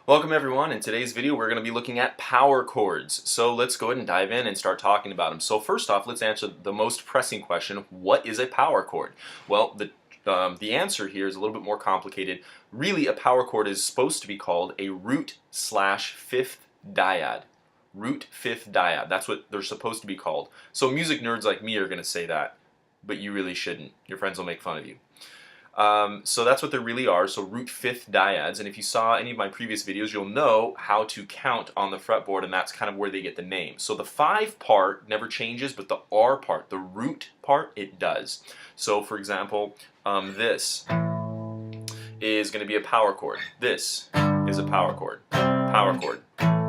Welcome everyone. In today's video we're going to be looking at power chords. So let's go ahead and dive in and start talking about them. So first off, let's answer the most pressing question: what is a power chord? Well, the answer here is a little bit more complicated. Really, a power chord is supposed to be called a root/fifth dyad. Root/fifth dyad. That's what they're supposed to be called. So music nerds like me are going to say that, but you really shouldn't. Your friends will make fun of you. So that's what they really are, so root/fifth dyads, and if you saw any of my previous videos, you'll know how to count on the fretboard, and that's kind of where they get the name. So the 5 part never changes, but the R part, the root part, it does. So for example, this is going to be a power chord. This is a power chord. Power chord.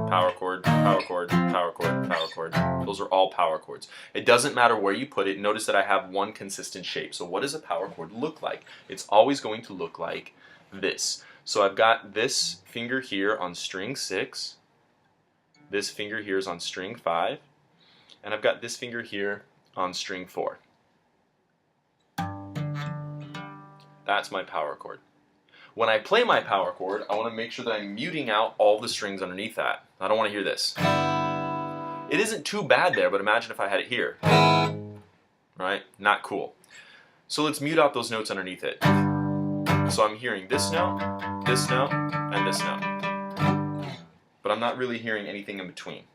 Power chord, power chord, power chord, power chord. Those are all power chords. It doesn't matter where you put it. Notice that I have one consistent shape. So what does a power chord look like? It's always going to look like this. So I've got this finger here on string 6. This finger here is on string 5. And I've got this finger here on string 4. That's my power chord. When I play my power chord, I want to make sure that I'm muting out all the strings underneath that. I don't want to hear this. It isn't too bad there, but imagine if I had it here. Right? Not cool. So let's mute out those notes underneath it. So I'm hearing this note, and this note. But I'm not really hearing anything in between.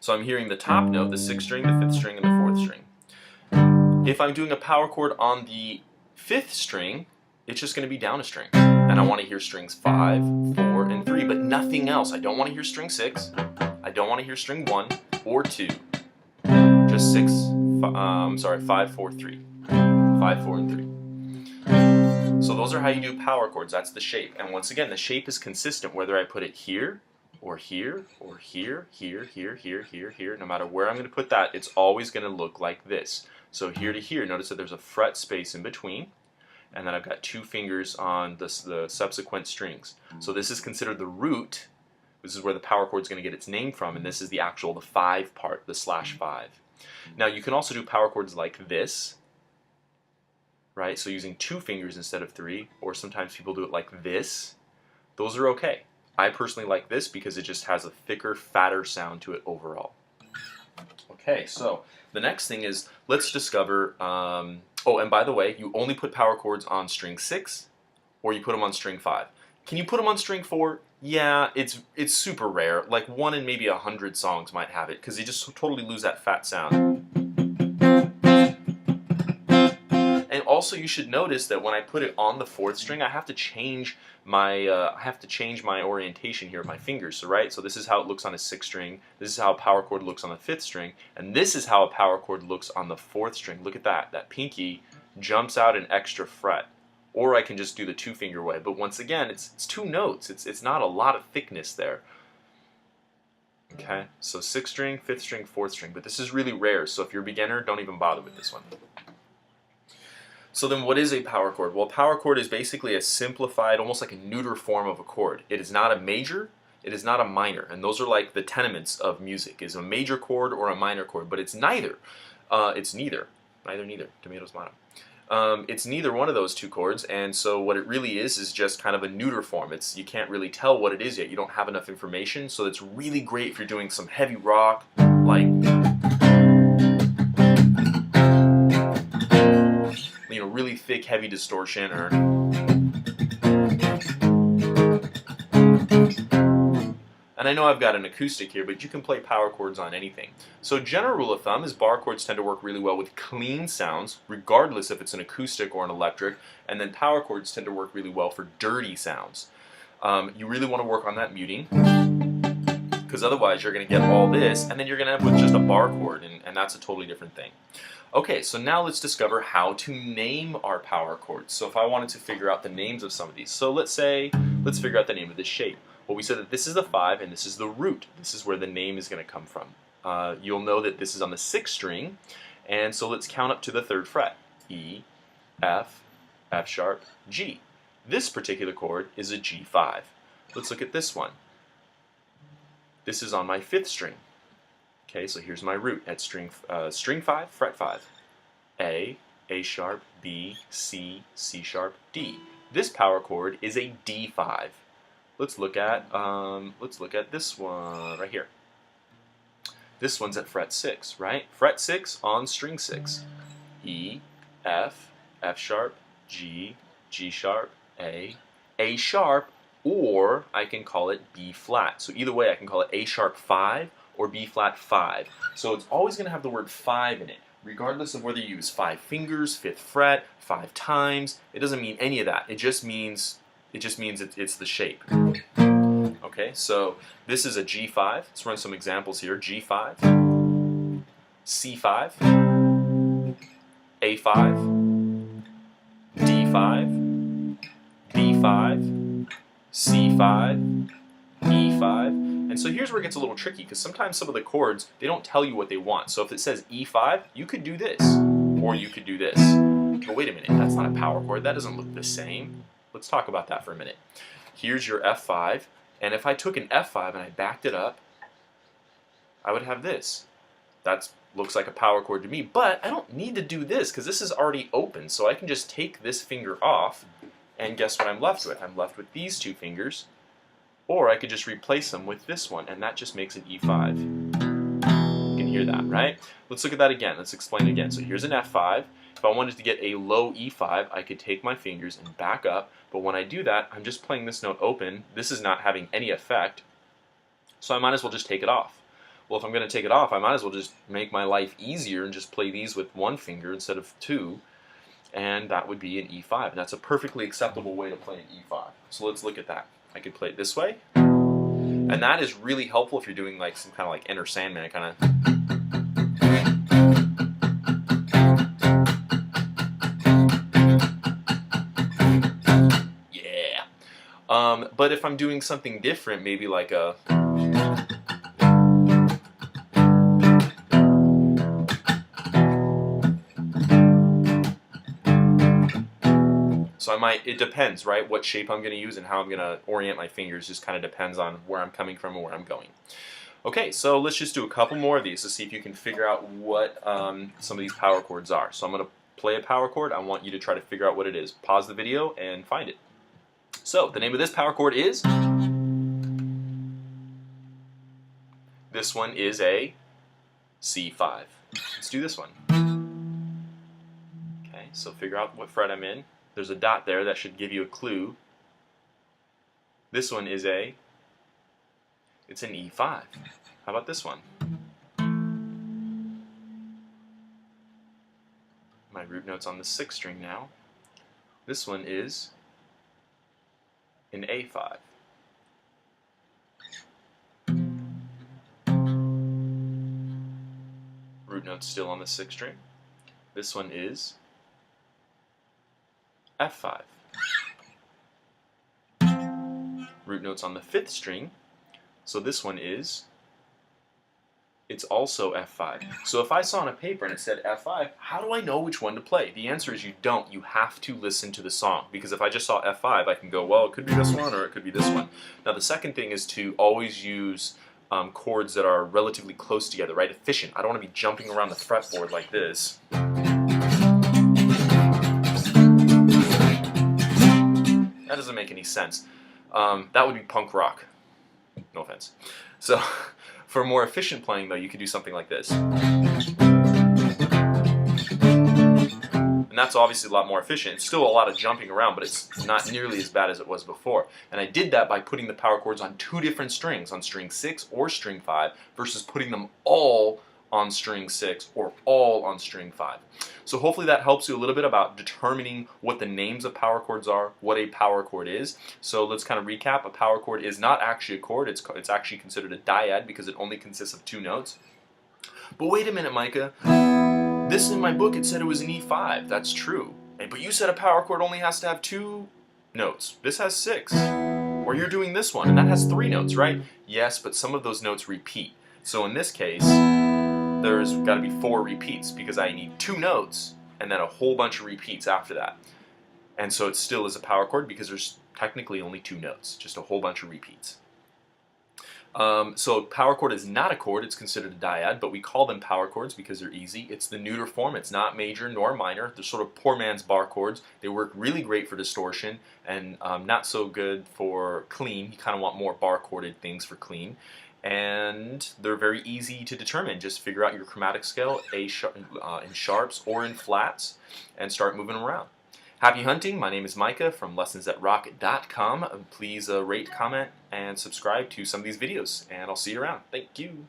So I'm hearing the top note, the 6th string, the 5th string, and the 4th string. If I'm doing a power chord on the 5th string, it's just going to be down a string. And I want to hear strings 5, 4, and 3, but nothing else. I don't want to hear string 6. I don't want to hear string 1 or 2. Just 5, 4, 3. 5, 4, and 3. So those are how you do power chords. That's the shape. And once again, the shape is consistent whether I put it here, or here, or here, here, here, here, here, here. No matter where I'm going to put that, it's always going to look like this. So here to here, notice that there's a fret space in between, and then I've got 2 fingers on the subsequent strings. So this is considered the root. This is where the power chord is going to get its name from, and this is the 5 part, the /5. Now you can also do power chords like this, right? So using 2 fingers instead of 3, or sometimes people do it like this. Those are okay. I personally like this because it just has a thicker, fatter sound to it overall. Okay, so the next thing is, let's discover, oh, and by the way, you only put power chords on string 6, or you put them on string 5. Can you put them on string 4? Yeah, it's super rare. Like 1 in maybe 100 songs might have it, because you just totally lose that fat sound. And also, you should notice that when I put it on the 4th string, I have to change my orientation here of my fingers. So right, so this is how it looks on a 6th string. This is how a power chord looks on the 5th string, and this is how a power chord looks on the 4th string. Look at that. That pinky jumps out an extra fret. Or I can just do the 2-finger way. But once again, it's 2 notes. It's not a lot of thickness there. Okay, so 6th string, 5th string, 4th string. But this is really rare. So if you're a beginner, don't even bother with this one. So then what is a power chord? Well, a power chord is basically a simplified, almost like a neuter form of a chord. It is not a major, it is not a minor, and those are like the tenements of music, is a major chord or a minor chord, but it's neither. It's neither. Neither. Tomato, tomato. It's neither one of those 2 chords, and so what it really is just kind of a neuter form. You can't really tell what it is yet. You don't have enough information, so it's really great if you're doing some heavy rock, like, really thick, heavy distortion, or and I know I've got an acoustic here, but you can play power chords on anything. So general rule of thumb is bar chords tend to work really well with clean sounds, regardless if it's an acoustic or an electric, and then power chords tend to work really well for dirty sounds. You really want to work on that muting, because otherwise you're going to get all this, and then you're going to end up with just a bar chord, and that's a totally different thing. Okay, so now let's discover how to name our power chords. So if I wanted to figure out the names of some of these, so let's figure out the name of this shape. Well, we said that this is the 5 and this is the root. This is where the name is going to come from. You'll know that this is on the 6th string, and so let's count up to the 3rd fret. E, F, F sharp, G. This particular chord is a G5. Let's look at this one. This is on my 5th string. Okay, so here's my root at string 5, fret 5. A sharp, B, C, C sharp, D. This power chord is a D5. Let's look at this one right here. This one's at fret 6, right? Fret 6 on string 6. E, F, F sharp, G, G sharp, A sharp, or I can call it B flat. So either way, I can call it A sharp 5 or B flat 5. So it's always going to have the word 5 in it, regardless of whether you use 5 fingers, 5th fret, 5 times. It doesn't mean any of that. It just means it's the shape. Okay, so this is a G5. Let's run some examples here. G5, C5, A5, D5, B5, C5, E5. And so here's where it gets a little tricky, because sometimes some of the chords, they don't tell you what they want. So if it says E5, you could do this, or you could do this. But wait a minute, that's not a power chord. That doesn't look the same. Let's talk about that for a minute. Here's your F5, and if I took an F5 and I backed it up, I would have this. That looks like a power chord to me, but I don't need to do this because this is already open, so I can just take this finger off, and guess what I'm left with? I'm left with these two fingers, or I could just replace them with this one, and that just makes it E5. You can hear that, right? Let's look at that again. Let's explain it again. So here's an F5. If I wanted to get a low E5, I could take my fingers and back up, but when I do that, I'm just playing this note open. This is not having any effect, so I might as well just take it off. Well, if I'm going to take it off, I might as well just make my life easier and just play these with one finger instead of two, and that would be an E5. And that's a perfectly acceptable way to play an E5. So let's look at that. I could play it this way, and that is really helpful if you're doing like some kind of like Enter Sandman kind of. But if I'm doing something different, maybe like a so I might, it depends, right? What shape I'm going to use and how I'm going to orient my fingers just kind of depends on where I'm coming from and where I'm going. Okay, so let's just do a couple more of these to see if you can figure out what some of these power chords are. So I'm going to play a power chord. I want you to try to figure out what it is. Pause the video and find it. So the name of this power chord is, this one is a C5. Let's do this one. Okay, so figure out what fret I'm in. There's a dot there that should give you a clue. This one is it's an E5. How about this one? My root note's on the 6th string now. This one is an A5. Root note's still on the 6th string. This one is F5. Root note's on the 5th string, so this one is, it's also F5. So if I saw on a paper and it said F5, how do I know which one to play? The answer is you don't. You have to listen to the song, because if I just saw F5, I can go, well, it could be this one or it could be this one. Now the second thing is to always use chords that are relatively close together, right? Efficient. I don't want to be jumping around the fretboard like this. That doesn't make any sense. That would be punk rock. No offense. So for more efficient playing, though, you could do something like this. And that's obviously a lot more efficient. It's still a lot of jumping around, but it's not nearly as bad as it was before. And I did that by putting the power chords on 2 different strings, on string 6 or string 5, versus putting them all on string 6 or all on string 5. So hopefully that helps you a little bit about determining what the names of power chords are, what a power chord is. So let's kind of recap. A power chord is not actually a chord. It's actually considered a dyad because it only consists of 2 notes. But wait a minute, Micah. This in my book, it said it was an E5. That's true. But you said a power chord only has to have 2 notes. This has 6. Or you're doing this one, and that has 3 notes, right? Yes, but some of those notes repeat. So in this case, there's got to be 4 repeats because I need 2 notes and then a whole bunch of repeats after that. And so it still is a power chord because there's technically only 2 notes, just a whole bunch of repeats. So power chord is not a chord, it's considered a dyad, but we call them power chords because they're easy. It's the neuter form, it's not major nor minor. They're sort of poor man's bar chords. They work really great for distortion and not so good for clean. You kind of want more bar chorded things for clean. And they're very easy to determine. Just figure out your chromatic scale, in sharps or in flats, and start moving around. Happy hunting. My name is Micah from lessonsthatrock.com. Please rate, comment, and subscribe to some of these videos, and I'll see you around. Thank you.